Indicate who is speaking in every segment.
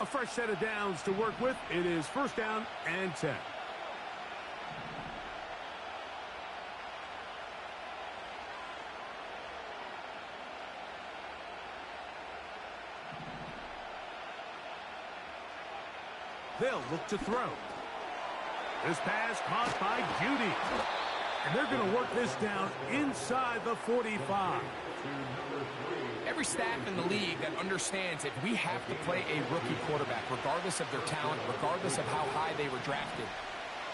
Speaker 1: A fresh set of downs to work with. It is first down and 10. They'll look to throw. This pass caught by Judy. And they're going to work this down inside the 45.
Speaker 2: Every staff in the league that understands that we have to play a rookie quarterback, regardless of their talent, regardless of how high they were drafted.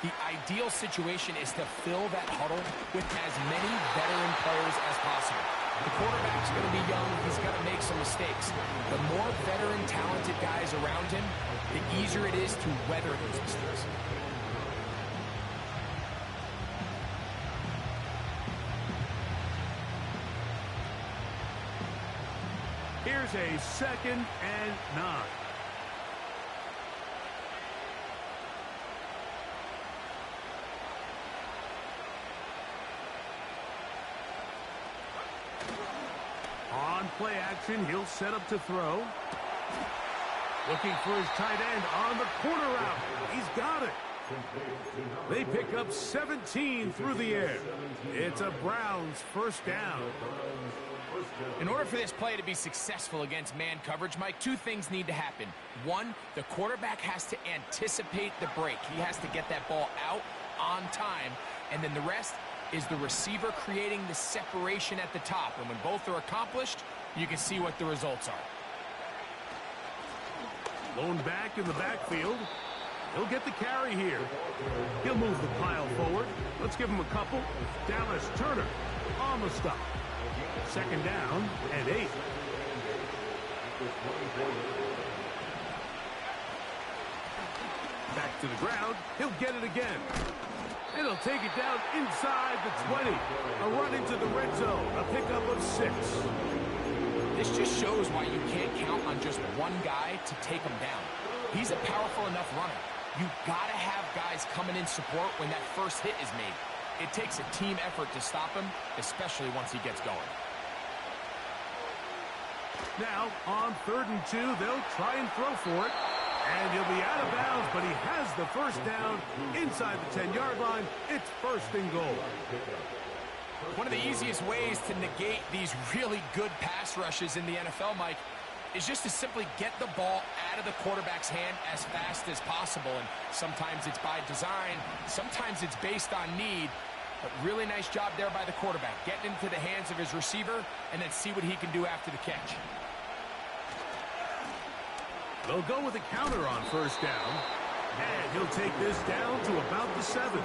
Speaker 2: The ideal situation is to fill that huddle with as many veteran players as possible. The quarterback's going to be young. He's going to make some mistakes. The more veteran, talented guys around him, the easier it is to weather those mistakes.
Speaker 1: Here's a 2nd and 9. On play action, he'll set up to throw. Looking for his tight end on the corner route. He's got it. They pick up 17 through the air. It's a Browns first down.
Speaker 2: In order for this play to be successful against man coverage, Mike, two things need to happen. One, the quarterback has to anticipate the break. He has to get that ball out on time. And then the rest is the receiver creating the separation at the top. And when both are accomplished, you can see what the results are.
Speaker 1: Lone back in the backfield. He'll get the carry here. He'll move the pile forward. Let's give him a couple. Dallas Turner on the stop. 2nd down and 8. Back to the ground. He'll get it again. And he'll take it down inside the 20. A run into the red zone. A pickup of 6.
Speaker 2: This just shows why you can't count on just one guy to take him down. He's a powerful enough runner. You've got to have guys coming in support when that first hit is made. It takes a team effort to stop him, especially once he gets going.
Speaker 1: Now, on 3rd and 2, they'll try and throw for it. And he'll be out of bounds, but he has the first down inside the 10-yard line. It's 1st and goal.
Speaker 2: One of the easiest ways to negate these really good pass rushes in the NFL, Mike, is just to simply get the ball out of the quarterback's hand as fast as possible. And sometimes it's by design, sometimes it's based on need. But really nice job there by the quarterback, getting into the hands of his receiver and then see what he can do after the catch.
Speaker 1: They'll go with a counter on 1st down. And he'll take this down to about the 7.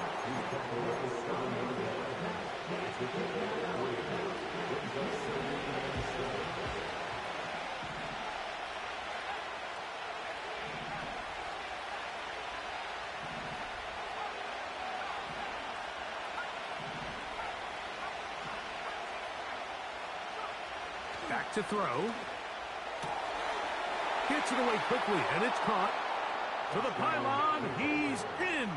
Speaker 1: Back to throw. Gets it away quickly, and it's caught. To the pylon, he's in.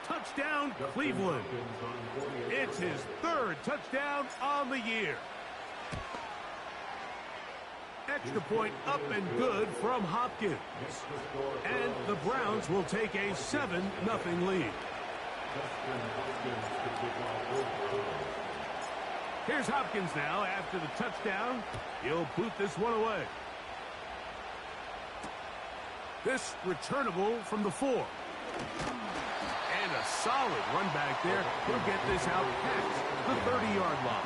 Speaker 1: Touchdown, Cleveland. It's his 3rd touchdown on the year. Extra point up and good from Hopkins. And the Browns will take a 7-0 lead. Here's Hopkins now after the touchdown. He'll boot this one away. This returnable from the 4. And a solid run back there. He'll get this out past the 30-yard line.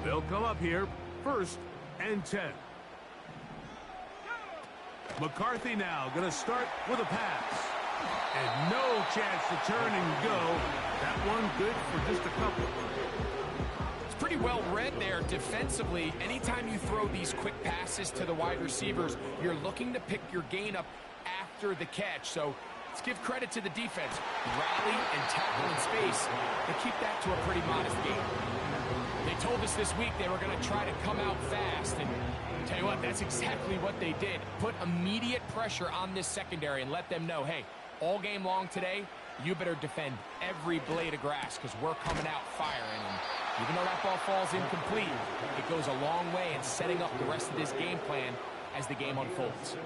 Speaker 1: They'll come up here, 1st and 10. McCarthy now going to start with a pass. And no chance to turn and go. That one good for just a couple.
Speaker 2: It's pretty well read there defensively. Anytime you throw these quick passes to the wide receivers, you're looking to pick your gain up after the catch. So let's give credit to the defense. Rally and tackle in space and keep that to a pretty modest gain. They told us this week they were going to try to come out fast, and tell you what, that's exactly what they did. Put immediate pressure on this secondary and let them know, hey, all game long today, you better defend every blade of grass because we're coming out firing. And even though that ball falls incomplete, it goes a long way in setting up the rest of this game plan as the game unfolds.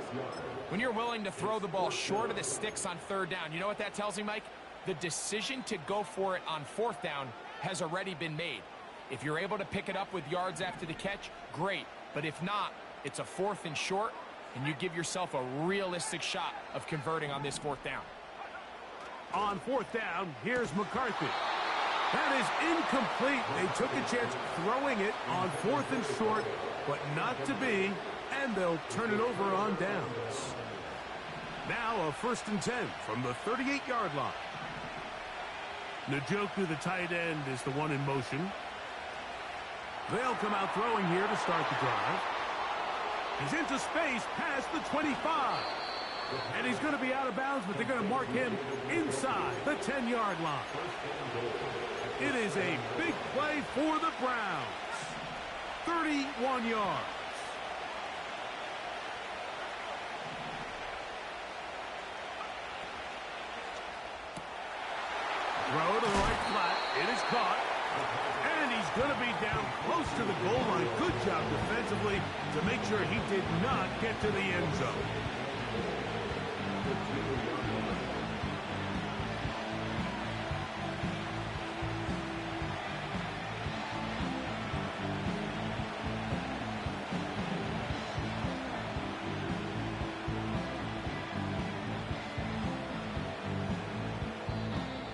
Speaker 2: When you're willing to throw the ball short of the sticks on third down, you know what that tells me, Mike? The decision to go for it on fourth down has already been made. If you're able to pick it up with yards after the catch, great. But if not, it's a 4th and short, and you give yourself a realistic shot of converting on this fourth down.
Speaker 1: On fourth down, here's McCarthy. That is incomplete. They took a chance throwing it on 4th and short, but not to be, and they'll turn it over on downs. Now a 1st and 10 from the 38-yard line. Njoku, the tight end, is the one in motion. They'll come out throwing here to start the drive. He's into space past the 25. And he's going to be out of bounds, but they're going to mark him inside the 10-yard line. It is a big play for the Browns. 31 yards. Throw to the right flat. It is caught. And he's going to be down close to the goal line. Good job defensively to make sure he did not get to the end zone.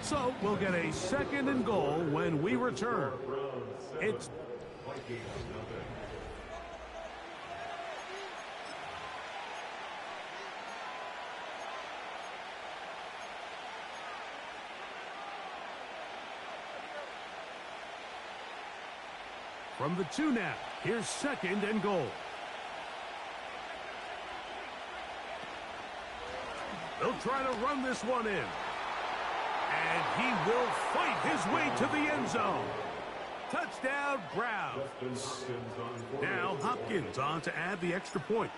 Speaker 1: So we'll get a 2nd and goal when we return. It's from the 2 now. Here's 2nd and goal. They'll try to run this one in. And he will fight his way to the end zone. Touchdown, Browns. Now Hopkins on to add the extra point.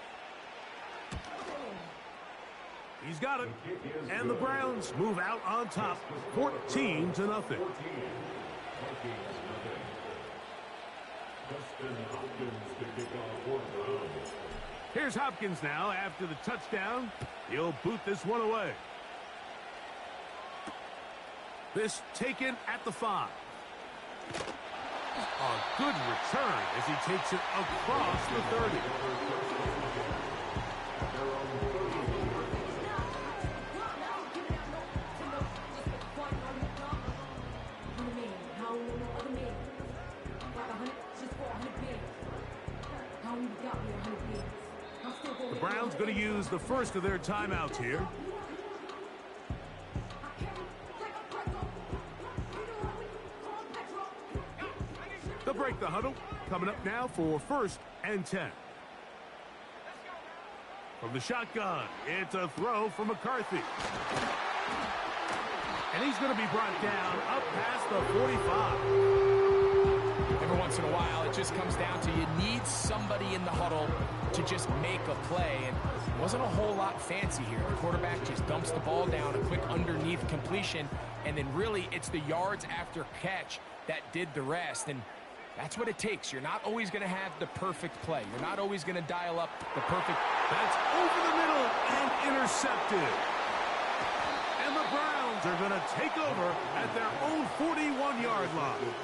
Speaker 1: He's got it. And the Browns move out on top, 14-0. Here's Hopkins now after the touchdown. He'll boot this one away. This taken at the 5. A good return as he takes it across the 30. The Browns going to use the first of their timeouts here. They'll break the huddle. Coming up now for 1st and 10. From the shotgun, it's a throw from McCarthy. And he's going to be brought down up past the 45.
Speaker 2: Every once in a while, it just comes down to you need somebody in the huddle to just make a play. And it wasn't a whole lot fancy here. The quarterback just dumps the ball down, a quick underneath completion, and then really it's the yards after catch that did the rest. And that's what it takes. You're not always going to have the perfect play. You're not always going to dial up the perfect.
Speaker 1: That's over the middle and intercepted. And the Browns are going to take over at their own 41-yard line.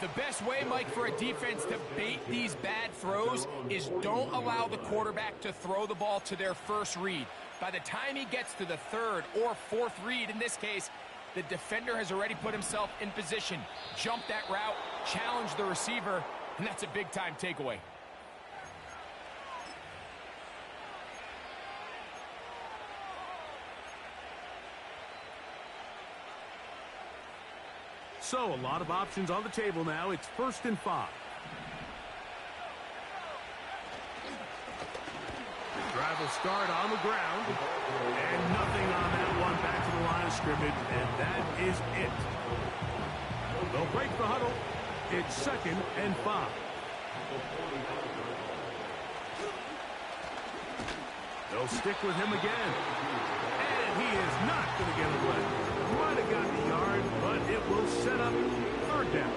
Speaker 2: The best way, Mike, for a defense to bait these bad throws is don't allow the quarterback to throw the ball to their first read. By the time he gets to the 3rd or 4th read, in this case, the defender has already put himself in position, jumped that route, challenged the receiver, and that's a big-time takeaway.
Speaker 1: So a lot of options on the table now. It's 1st and 5. The drive will start on the ground. And nothing on that one. Back to the line of scrimmage. And that is it. They'll break the huddle. It's 2nd and 5. They'll stick with him again. And he is not going to get away. Might have gotten a yard, but it will set up 3rd down.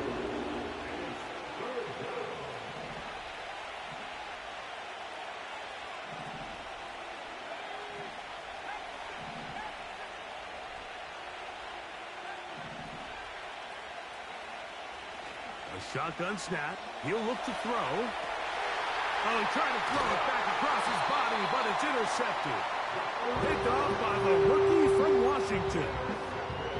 Speaker 1: A shotgun snap. He'll look to throw. Oh, he tried to throw it back across his body, but it's intercepted. Picked off by the rookie from Washington.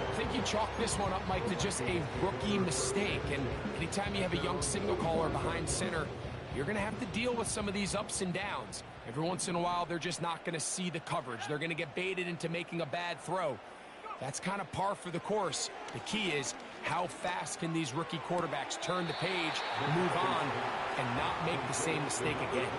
Speaker 2: I think you chalk this one up, Mike, to just a rookie mistake. And anytime you have a young signal caller behind center, you're going to have to deal with some of these ups and downs. Every once in a while, they're just not going to see the coverage. They're going to get baited into making a bad throw. That's kind of par for the course. The key is, how fast can these rookie quarterbacks turn the page, move on, and not make the same mistake again?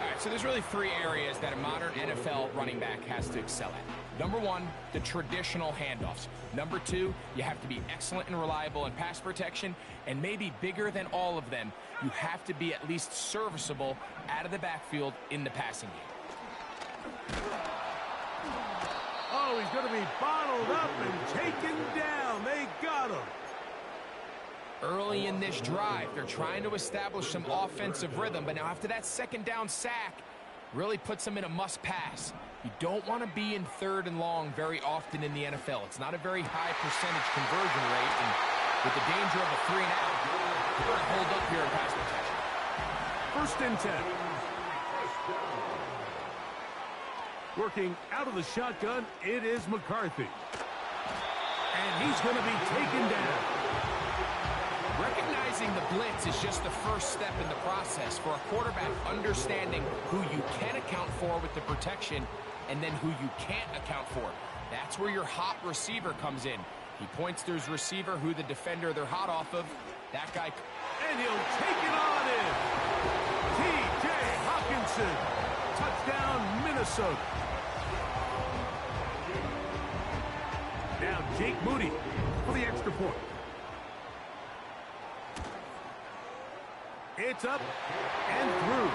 Speaker 2: All right, so there's really 3 areas that a modern NFL running back has to excel at. Number 1, the traditional handoffs. Number 2, you have to be excellent and reliable in pass protection. And maybe bigger than all of them, you have to be at least serviceable out of the backfield in the passing game.
Speaker 1: Oh, he's going to be bottled up and taken down. They got him.
Speaker 2: Early in this drive, they're trying to establish some offensive rhythm, but now after that 2nd down sack, really puts them in a must-pass. You don't want to be in 3rd and long very often in the NFL. It's not a very high percentage conversion rate, and with the danger of a 3-and-out, you're going to hold up here in pass protection.
Speaker 1: 1st and 10. Working out of the shotgun, it is McCarthy. And he's going to be taken down.
Speaker 2: Recognizing the blitz is just the first step in the process for a quarterback, understanding who you can account for with the protection and then who you can't account for. That's where your hot receiver comes in. He points to his receiver, who the defender they're hot off of. That guy.
Speaker 1: And he'll take it on in. T.J. Hawkinson. Touchdown, Minnesota. Now Jake Moody for the extra point. It's up and through.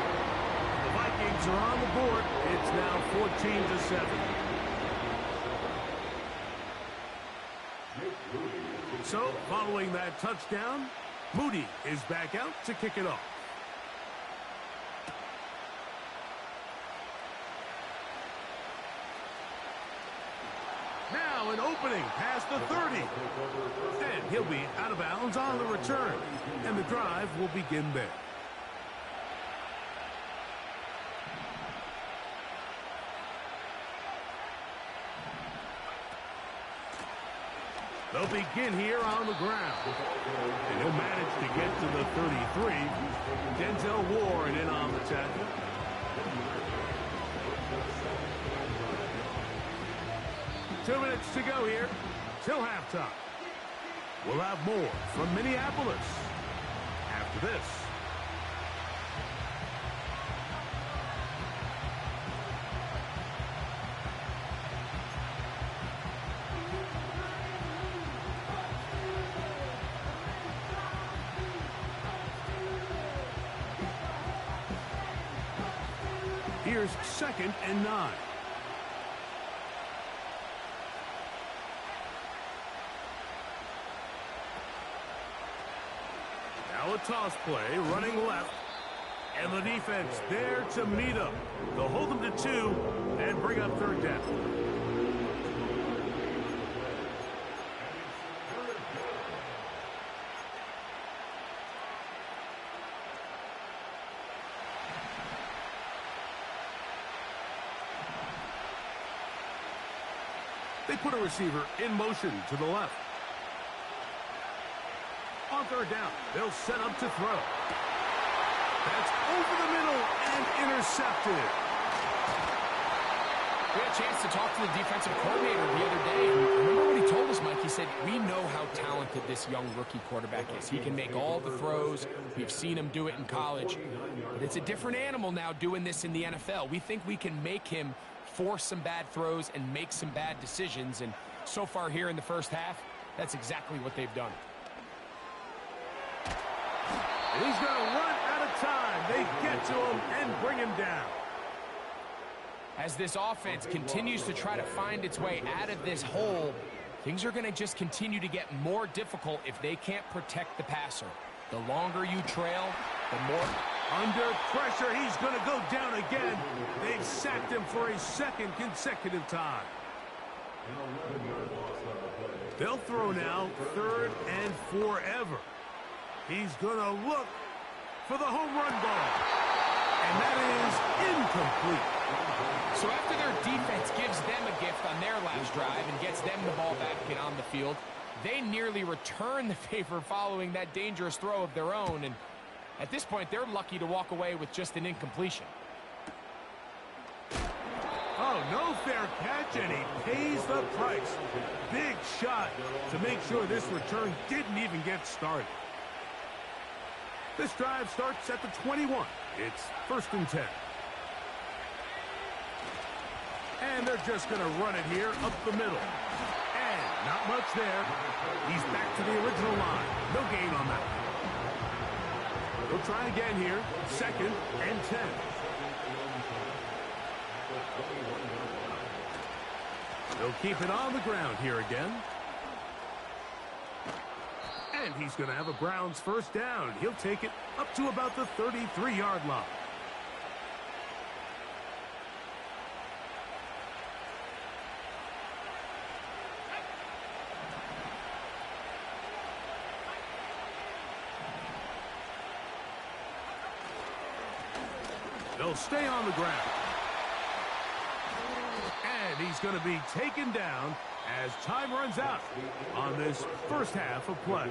Speaker 1: The Vikings are on the board. It's now 14-7. So, following that touchdown, Moody is back out to kick it off. Now an opening past the 30. And he'll be out of bounds on the return. And the drive will begin there. They'll begin here on the ground. And he'll manage to get to the 33. Denzel Ward in on the tackle. Two minutes to go here till halftime. We'll have more from Minneapolis after this. Here's 2nd and 9. Now a toss play, running left. And the defense there to meet him. They'll hold them to 2 and bring up 3rd down. They put a receiver in motion to the left. On 3rd down, they'll set up to throw. That's over the middle and intercepted.
Speaker 2: We had a chance to talk to the defensive coordinator the other day. And remember what he told us, Mike? He said, we know how talented this young rookie quarterback is. He can make all the throws. We've seen him do it in college. But it's a different animal now doing this in the NFL. We think we can make him force some bad throws and make some bad decisions. And so far here in the first half, that's exactly what they've done.
Speaker 1: He's going to run out of time. They get to him and bring him down.
Speaker 2: As this offense continues to try to find its way out of this hole, things are going to just continue to get more difficult if they can't protect the passer. The longer you trail, the more...
Speaker 1: Under pressure, he's going to go down again. They've sacked him for a second consecutive time. They'll throw now, 3rd and forever. He's going to look for the home run ball. And that is incomplete.
Speaker 2: So after their defense gives them a gift on their last drive and gets them the ball back and on the field, they nearly return the favor following that dangerous throw of their own. And at this point, they're lucky to walk away with just an incompletion.
Speaker 1: Oh, no fair catch, and he pays the price. Big shot to make sure this return didn't even get started. This drive starts at the 21. It's 1st and 10. And they're just going to run it here up the middle. And not much there. He's back to the original line. No gain on that. They'll try again here. 2nd and 10. They'll keep it on the ground here again. And he's going to have a Browns 1st down. He'll take it up to about the 33-yard line. They'll stay on the ground. And he's going to be taken down as time runs out on this first half of play.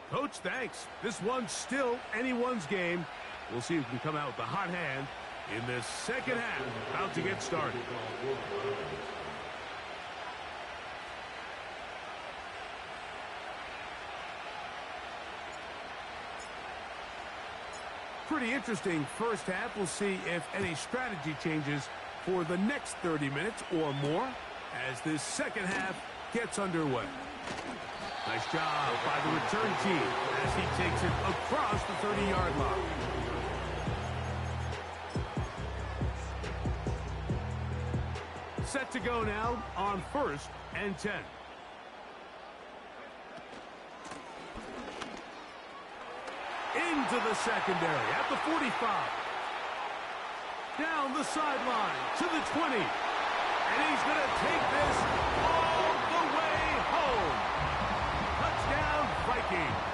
Speaker 1: Coach, thanks. This one's still anyone's game. We'll see who can come out with the hot hand in this second half. About to get started. Pretty interesting first half. We'll see if any strategy changes for the next 30 minutes or more as this second half gets underway. Nice job by the return team as he takes it across the 30-yard line. Set to go now on 1st and 10. Into the secondary at the 45. Down the sideline to the 20. And he's going to take this all the way home. Touchdown, Vikings.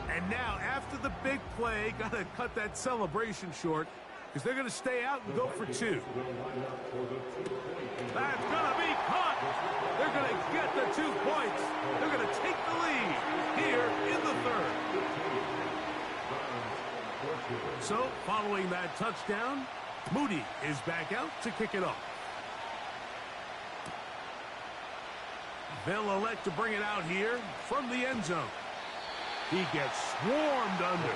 Speaker 1: And now, after the big play, got to cut that celebration short because they're going to stay out and go for 2. That's going to be caught. They're going to get the 2 points. They're going to take the lead here in the 3rd. So, following that touchdown, Moody is back out to kick it off. They'll elect to bring it out here from the end zone. He gets swarmed under.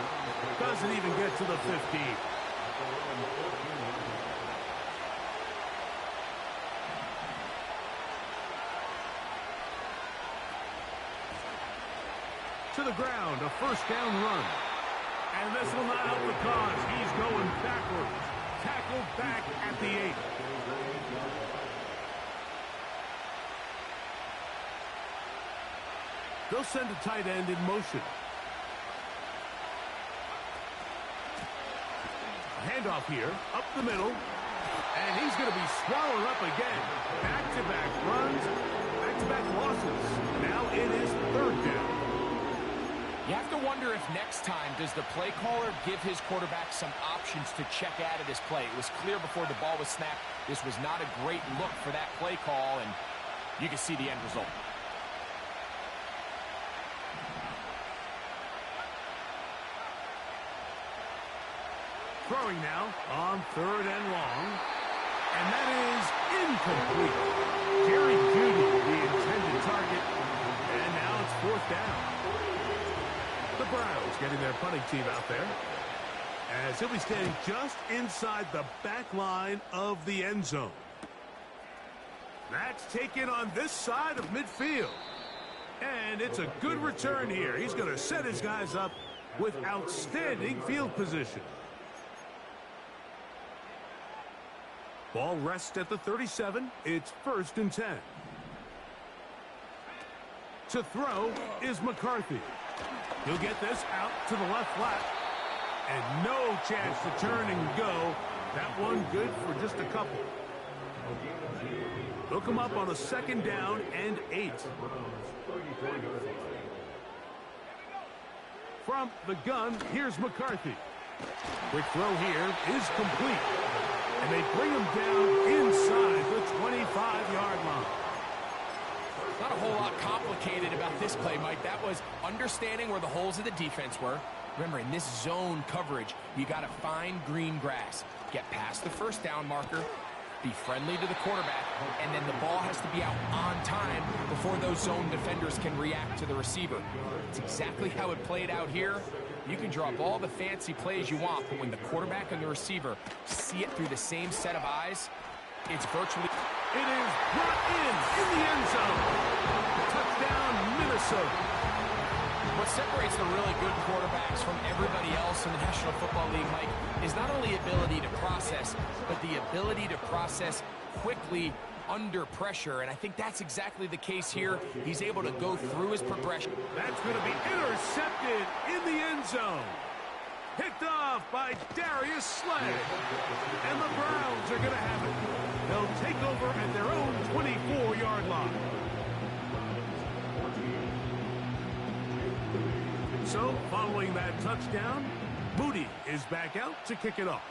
Speaker 1: Doesn't even get to the 15. To the ground, a 1st down run. And this will not help the cause. He's going backwards. Tackled back at the 8. They'll send a tight end in motion. Handoff here, up the middle. And he's going to be swallowed up again. Back-to-back runs, back-to-back losses. Now it is 3rd down.
Speaker 2: You have to wonder if next time does the play caller give his quarterback some options to check out of this play. It was clear before the ball was snapped this was not a great look for that play call, and you can see the end result.
Speaker 1: Throwing now on 3rd and long. And that is incomplete. Jerry Jeudy, the intended target. And now it's 4th down. The Browns getting their punting team out there, as he'll be standing just inside the back line of the end zone. That's taken on this side of midfield. And it's a good return here. He's going to set his guys up with outstanding field position. Ball rests at the 37. It's 1st and 10. To throw is McCarthy. He'll get this out to the left flat. And no chance to turn and go. That one good for just a couple. Hook him up on a 2nd down and 8. From the gun, here's McCarthy. Quick throw here is complete. And they bring him down inside the 25-yard line.
Speaker 2: Not a whole lot complicated about this play, Mike. That was understanding where the holes of the defense were. Remember, in this zone coverage, you got to find green grass. Get past the 1st down marker, be friendly to the quarterback, and then the ball has to be out on time before those zone defenders can react to the receiver. It's exactly how it played out here. You can draw up all the fancy plays you want, but when the quarterback and the receiver see it through the same set of eyes, it's virtually...
Speaker 1: It is brought in the end zone. Touchdown, Minnesota.
Speaker 2: What separates the really good quarterbacks from everybody else in the National Football League, Mike, is not only ability to process, but the ability to process quickly under pressure. And I think that's exactly the case here. He's able to go through his progression.
Speaker 1: That's going to be intercepted in the end zone. Picked off by Darius Slay. And the Browns are going to have it. They'll take over at their own 24-yard line. So, following that touchdown, Moody is back out to kick it off.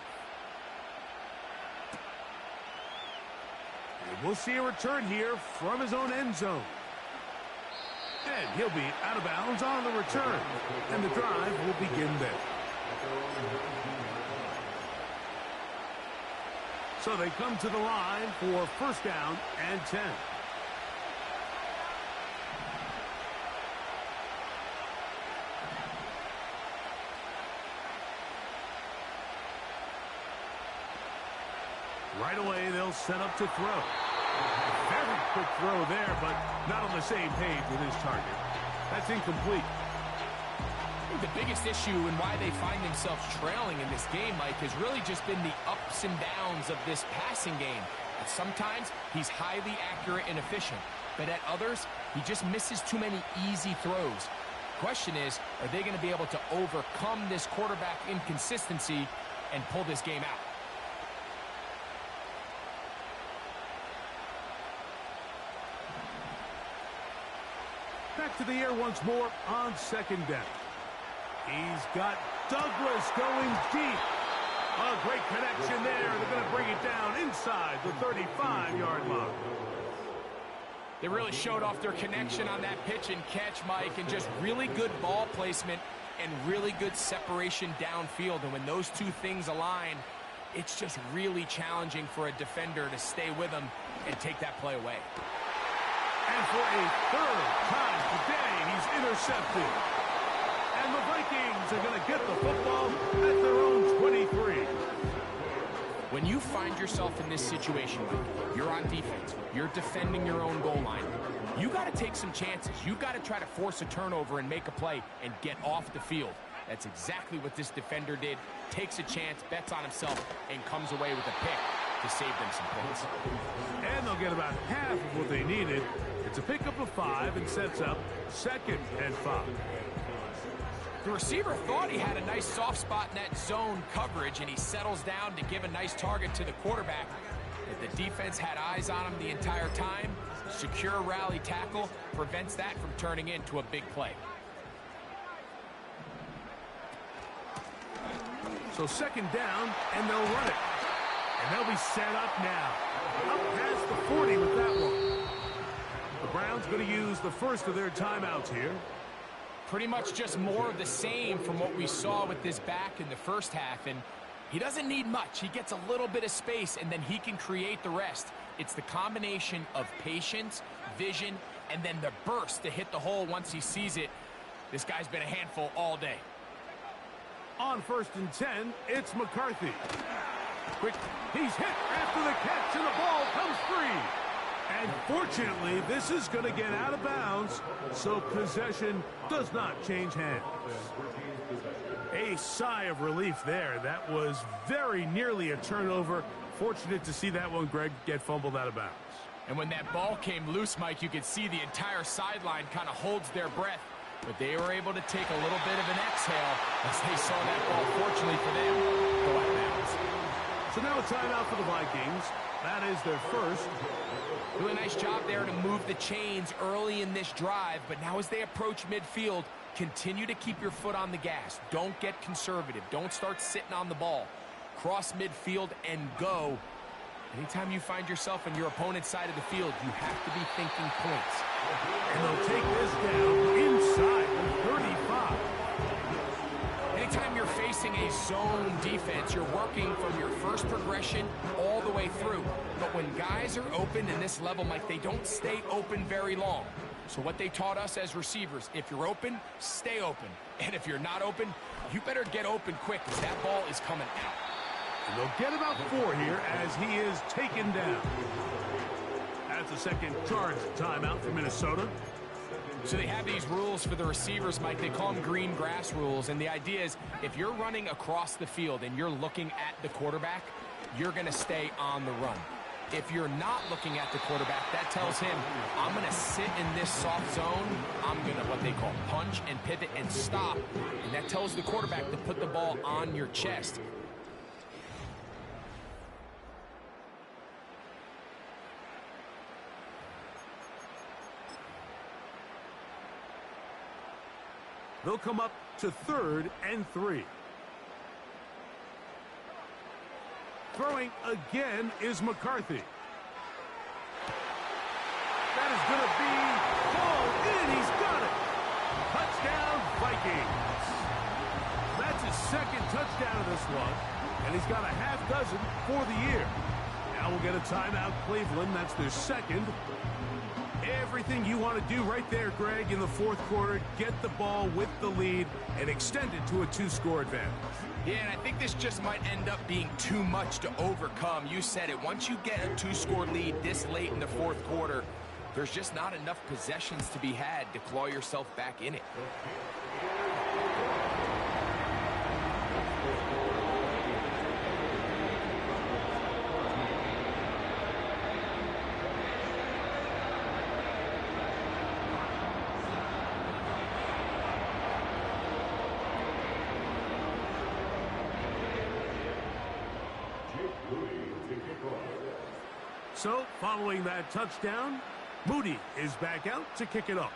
Speaker 1: And we'll see a return here from his own end zone. And he'll be out of bounds on the return. And the drive will begin there. So they come to the line for 1st down and 10. Right away, they'll set up to throw. Very quick throw there, but not on the same page with his target. That's incomplete.
Speaker 2: The biggest issue and why they find themselves trailing in this game, Mike, has really just been the ups and downs of this passing game. Sometimes he's highly accurate and efficient, but at others, he just misses too many easy throws. Question is, are they going to be able to overcome this quarterback inconsistency and pull this game out?
Speaker 1: Back to the air once more on 2nd down. He's got Douglas going deep. A great connection there. They're going to bring it down inside the 35-yard line.
Speaker 2: They really showed off their connection on that pitch and catch, Mike, and just really good ball placement and really good separation downfield. And when those two things align, it's just really challenging for a defender to stay with them and take that play away.
Speaker 1: And for a 3rd time today, he's intercepted. And the Vikings are going to get the football at their own 23.
Speaker 2: When you find yourself in this situation, Mike, you're on defense, you're defending your own goal line, you got to take some chances. You got to try to force a turnover and make a play and get off the field. That's exactly what this defender did. Takes a chance, bets on himself, and comes away with a pick to save them some points.
Speaker 1: And they'll get about half of what they needed. It's a pickup of 5 and sets up 2nd and 5.
Speaker 2: The receiver thought he had a nice soft spot in that zone coverage, and he settles down to give a nice target to the quarterback. But the defense had eyes on him the entire time. Secure rally tackle prevents that from turning into a big play.
Speaker 1: So 2nd down, and they'll run it. And they'll be set up now. Up past the 40 with that one. The Browns going to use the first of their timeouts here.
Speaker 2: Pretty much just more of the same from what we saw with this back in the first half, and He doesn't need much. He gets a little bit of space, and then he can create the rest. It's the combination of patience, vision, and then the burst to hit the hole once he sees it. This guy's been a handful all day.
Speaker 1: On 1st and 10, it's McCarthy. Quick, he's hit after the catch, and the ball comes free. And fortunately, this is going to get out of bounds, so possession does not change hands. A sigh of relief there. That was very nearly a turnover. Fortunate to see that one, Greg, get fumbled out of bounds.
Speaker 2: And when that ball came loose, Mike, you could see the entire sideline kind of holds their breath. But they were able to take a little bit of an exhale as they saw that ball, fortunately for them, go out of bounds.
Speaker 1: So now a timeout for the Vikings. That is their first.
Speaker 2: Really nice job there to move the chains early in this drive. But now as they approach midfield, continue to keep your foot on the gas. Don't get conservative. Don't start sitting on the ball. Cross midfield and go. Anytime you find yourself on your opponent's side of the field, you have to be thinking points.
Speaker 1: And they'll take this down inside the 35.
Speaker 2: Anytime you're facing a zone defense, you're working from your first progression all the way through. But when guys are open in this level, Mike, they don't stay open very long. So what they taught us as receivers, if you're open, stay open. And if you're not open, you better get open quick because that ball is coming out.
Speaker 1: And they'll get about 4 here as he is taken down. That's a second charge timeout for Minnesota.
Speaker 2: So they have these rules for the receivers, Mike. They call them green grass rules. And the idea is if you're running across the field and you're looking at the quarterback, you're going to stay on the run. If you're not looking at the quarterback, that tells him, I'm going to sit in this soft zone. I'm going to, what they call, punch and pivot and stop. And that tells the quarterback to put the ball on your chest.
Speaker 1: They'll come up to 3rd and 3. Throwing again is McCarthy. That is going to be called in. He's got it. Touchdown, Vikings. That's his second touchdown of this one, and he's got a half dozen for the year. Now we'll get a timeout, Cleveland. That's their second. Everything you want to do right there, Greg, in the 4th quarter, get the ball with the lead and extend it to a 2-score advantage.
Speaker 2: Yeah, and I think this just might end up being too much to overcome. You said it. Once you get a 2-score lead this late in the 4th quarter, there's just not enough possessions to be had to claw yourself back in it.
Speaker 1: So, following that touchdown, Moody is back out to kick it off.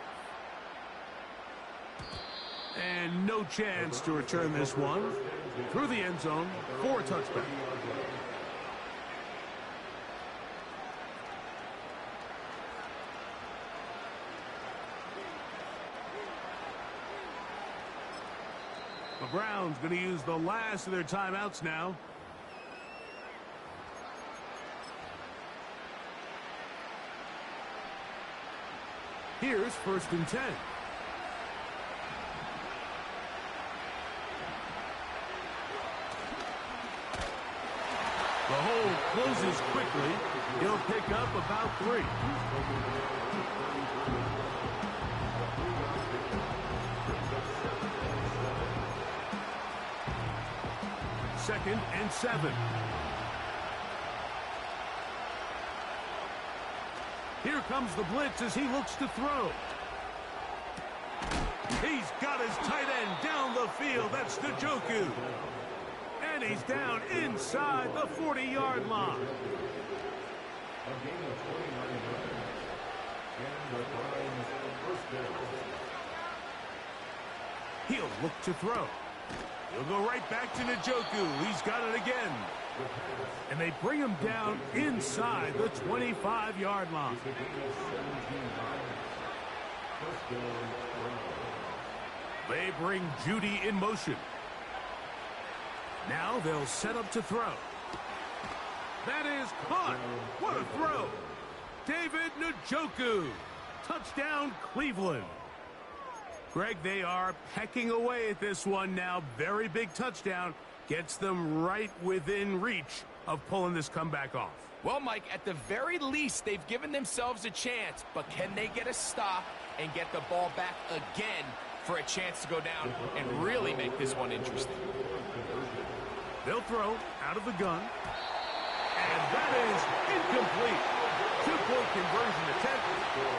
Speaker 1: And no chance to return this one through the end zone for a touchdown. The Browns going to use the last of their timeouts now. Here's 1st and 10. The hole closes quickly. He'll pick up about 3. Second and 7. Here comes the blitz as he looks to throw. He's got his tight end down the field. That's Njoku. And he's down inside the 40-yard line. He'll look to throw. He'll go right back to Njoku. He's got it again. And they bring him down inside the 25-yard line. They bring Judy in motion. Now they'll set up to throw. That is caught. What a throw. David Njoku. Touchdown, Cleveland. Greg, they are pecking away at this one now. Very big touchdown. Gets them right within reach of pulling this comeback off.
Speaker 2: Well, Mike, at the very least, they've given themselves a chance. But can they get a stop and get the ball back again for a chance to go down and really make this one interesting?
Speaker 1: They'll throw out of the gun. And that is incomplete. Two-point conversion attempt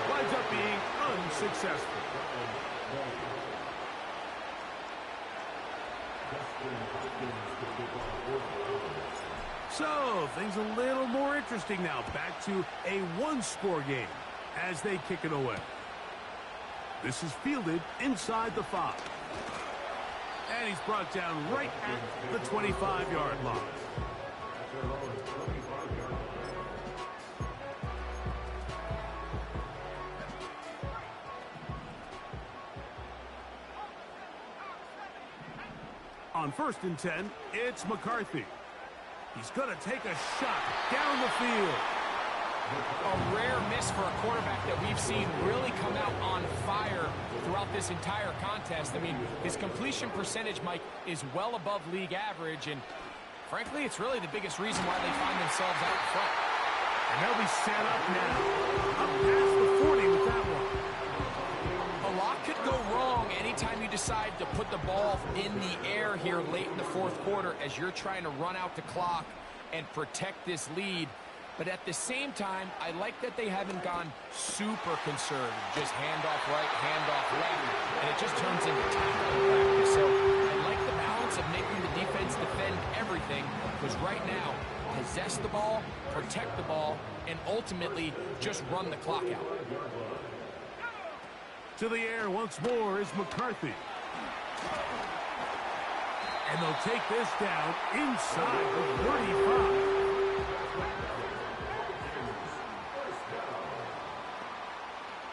Speaker 1: winds up being unsuccessful. So, things a little more interesting now. Back to a one-score game as they kick it away. This is fielded inside the 5. And he's brought down right at the 25-yard line. On 1st and 10, it's McCarthy. He's going to take a shot down the field.
Speaker 2: A rare miss for a quarterback that we've seen really come out on fire throughout this entire contest. I mean, his completion percentage, Mike, is well above league average, and frankly, it's really the biggest reason why they find themselves out front.
Speaker 1: And they'll be set up now. Up past the 40 with that one.
Speaker 2: A lot could go wrong anytime you decide to put the ball in the air here late in the 4th quarter as you're trying to run out the clock and protect this lead. But at the same time, I like that they haven't gone super conservative. Just handoff right, handoff left, and it just turns into tackling practice. So I like the balance of making the defense defend everything, because right now, possess the ball, protect the ball, and ultimately just run the clock out.
Speaker 1: To the air once more is McCarthy. And they'll take this down inside the 35.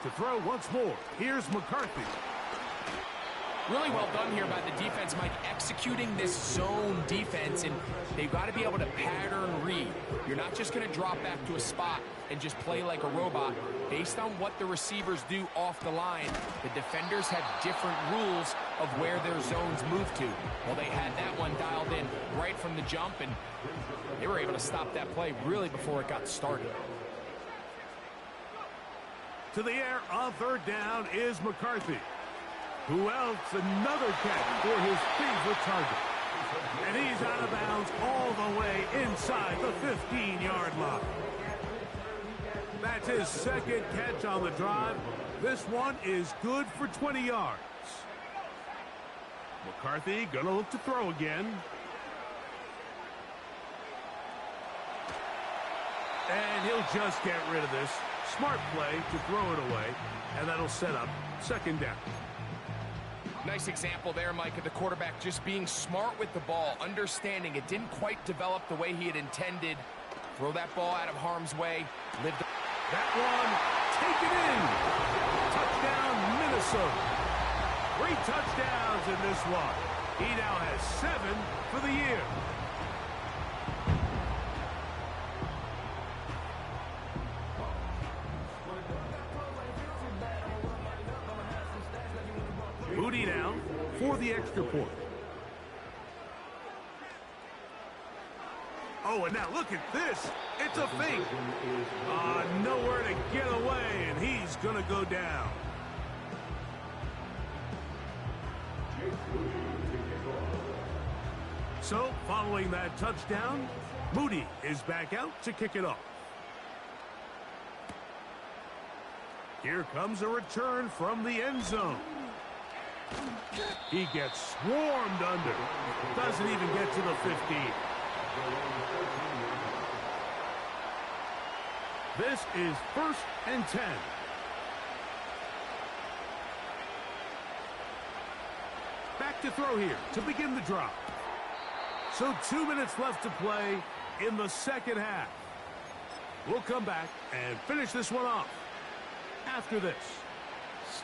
Speaker 1: To throw once more, here's McCarthy.
Speaker 2: Really well done here by the defense, Mike, executing this zone defense, and they've got to be able to pattern read. You're not just going to drop back to a spot and just play like a robot. Based on what the receivers do off the line, the defenders have different rules of where their zones move to. Well, they had that one dialed in right from the jump, and they were able to stop that play really before it got started.
Speaker 1: To the air on 3rd down is McCarthy. Who else? Another catch for his favorite target. And he's out of bounds all the way inside the 15-yard line. That's his 2nd catch on the drive. This one is good for 20 yards. McCarthy gonna look to throw again. And he'll just get rid of this. Smart play to throw it away, and that'll set up 2nd down.
Speaker 2: Nice example there, Mike, of the quarterback just being smart with the ball, understanding it didn't quite develop the way he had intended. Throw that ball out of harm's way.
Speaker 1: That one, take it in. Touchdown, Minnesota. 3 touchdowns in this one. He now has 7 for the year. Moody down for the extra point. Oh, and now look at this. It's a fake. Nowhere to get away, and he's going to go down. So, following that touchdown, Moody is back out to kick it off. Here comes a return from the end zone. He gets swarmed under. Doesn't even get to the 15. This is 1st and 10. Back to throw here to begin the drive. So 2 minutes left to play in the 2nd half. We'll come back and finish this one off after this.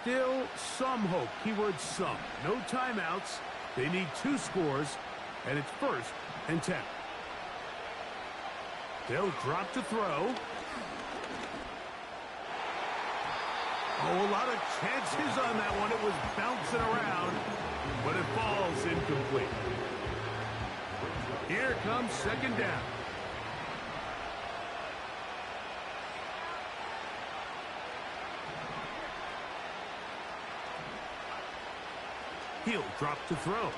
Speaker 1: Still some hope. Keyword some. No timeouts. They need 2 scores And it's 1st and 10. They'll drop to throw. Oh, a lot of chances on that one. It was bouncing around, but it falls incomplete. Here comes 2nd down. He'll drop to throw.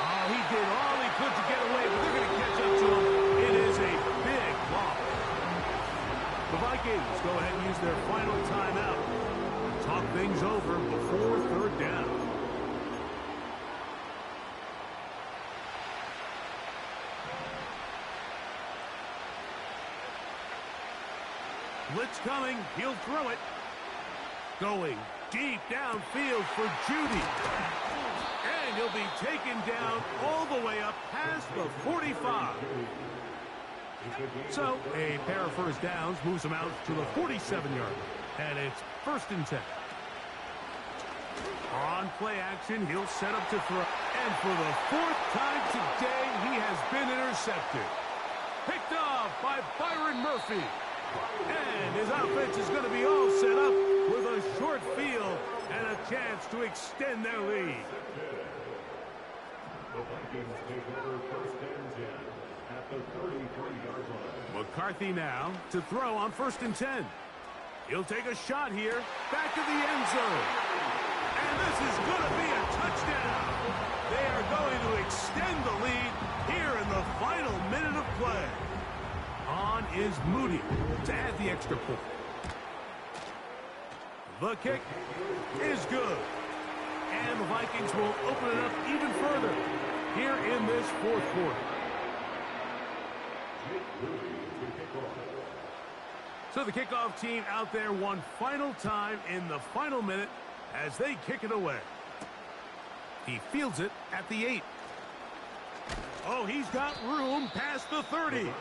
Speaker 1: Oh, he did all he could to get away, but they're going to catch up to him. It is a big loss. The Vikings go ahead and use their final timeout. Talk things over before 3rd down. Blitz coming. He'll throw it. Going deep downfield for Judy. And he'll be taken down all the way up past the 45. So a pair of 1st downs moves him out to the 47-yard. And it's 1st and 10. On play action, he'll set up to throw. And for the 4th time today, he has been intercepted. Picked off by Byron Murphy. And his offense is going to be all set up with a short field and a chance to extend their lead.
Speaker 3: The Vikings take over 1st and 10 at the 33-yard line.
Speaker 1: McCarthy now to throw on 1st and 10. He'll take a shot here, back to the end zone. And this is going to be a touchdown. They are going to extend the lead here in the final minute of play. On is Moody to add the extra point. The kick is good. And the Vikings will open it up even further here in this 4th quarter. So the kickoff team out there one final time in the final minute as they kick it away. He fields it at the 8. Oh, he's got room past the 30.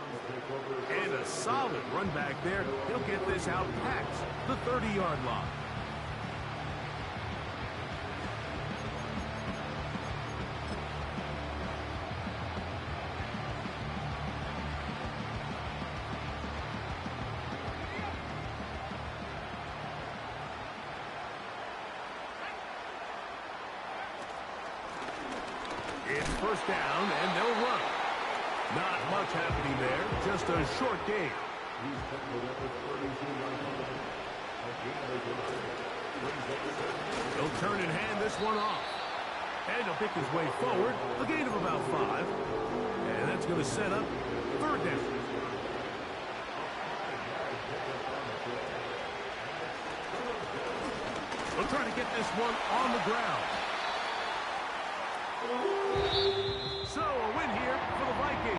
Speaker 1: And a solid run back there. He'll get this out past the 30-yard line. It's 1st down, and they'll run. Not much happening there, just a short game. He'll turn and hand this one off. And he'll pick his way forward, a gain of about 5. And that's going to set up 3rd down. They'll try to get this one on the ground.